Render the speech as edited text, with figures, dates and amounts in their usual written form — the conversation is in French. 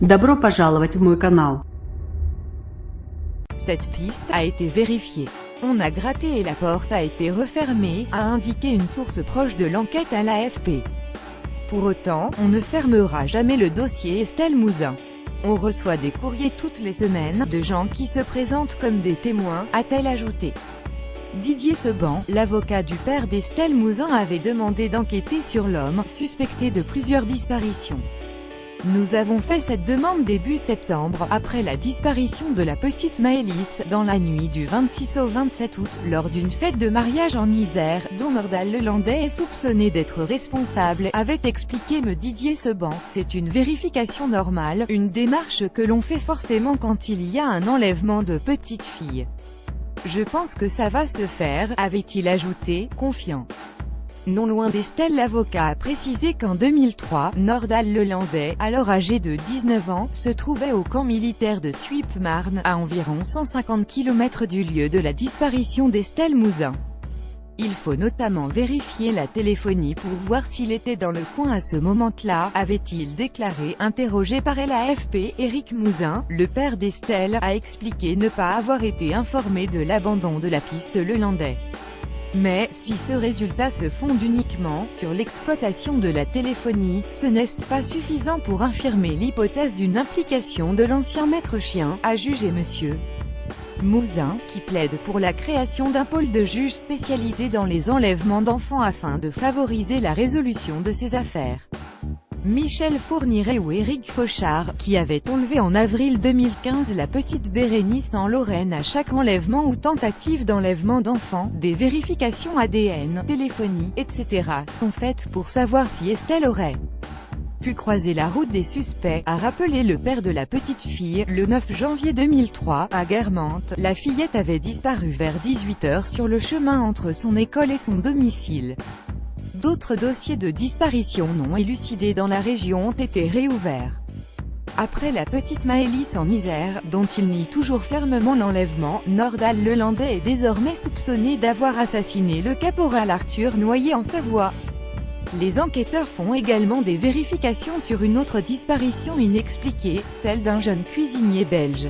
Добро пожаловать в мой канал. Cette piste a été vérifiée. On a gratté et la porte a été refermée, a indiqué une source proche de l'enquête à l'AFP. Pour autant, on ne fermera jamais le dossier Estelle Mouzin. On reçoit des courriers toutes les semaines, de gens qui se présentent comme des témoins, a-t-elle ajouté. Didier Seban, l'avocat du père d'Estelle Mouzin, avait demandé d'enquêter sur l'homme, suspecté de plusieurs disparitions. Nous avons fait cette demande début septembre, après la disparition de la petite Maëlys, dans la nuit du 26 au 27 août, lors d'une fête de mariage en Isère, dont Nordal Lelandais est soupçonné d'être responsable, avait expliqué me Didier Seban. C'est une vérification normale, une démarche que l'on fait forcément quand il y a un enlèvement de petite fille. Je pense que ça va se faire, avait-il ajouté, confiant. Non loin d'Estelle, l'avocat a précisé qu'en 2003, Nordal Lelandais, alors âgé de 19 ans, se trouvait au camp militaire de Suippes-Marne, à environ 150 km du lieu de la disparition d'Estelle Mouzin. Il faut notamment vérifier la téléphonie pour voir s'il était dans le coin à ce moment-là, avait-il déclaré. Interrogé par l'AFP, Éric Mouzin, le père d'Estelle, a expliqué ne pas avoir été informé de l'abandon de la piste Lelandais. Mais, si ce résultat se fonde uniquement sur l'exploitation de la téléphonie, ce n'est pas suffisant pour infirmer l'hypothèse d'une implication de l'ancien maître chien, a jugé M. Mouzin, qui plaide pour la création d'un pôle de juges spécialisé dans les enlèvements d'enfants afin de favoriser la résolution de ces affaires. Michel Fourniret ou Éric Fauchard, qui avait enlevé en avril 2015 la petite Bérénice en Lorraine. À chaque enlèvement ou tentative d'enlèvement d'enfants, des vérifications ADN, téléphonie, etc. sont faites pour savoir si Estelle aurait pu croiser la route des suspects, a rappelé le père de la petite fille. Le 9 janvier 2003, à Guermantes, la fillette avait disparu vers 18 h sur le chemin entre son école et son domicile. D'autres dossiers de disparition non élucidés dans la région ont été réouverts. Après la petite Maëlys en Isère, dont il nie toujours fermement l'enlèvement, Nordal Lelandais est désormais soupçonné d'avoir assassiné le caporal Arthur Noyer en Savoie. Les enquêteurs font également des vérifications sur une autre disparition inexpliquée, celle d'un jeune cuisinier belge.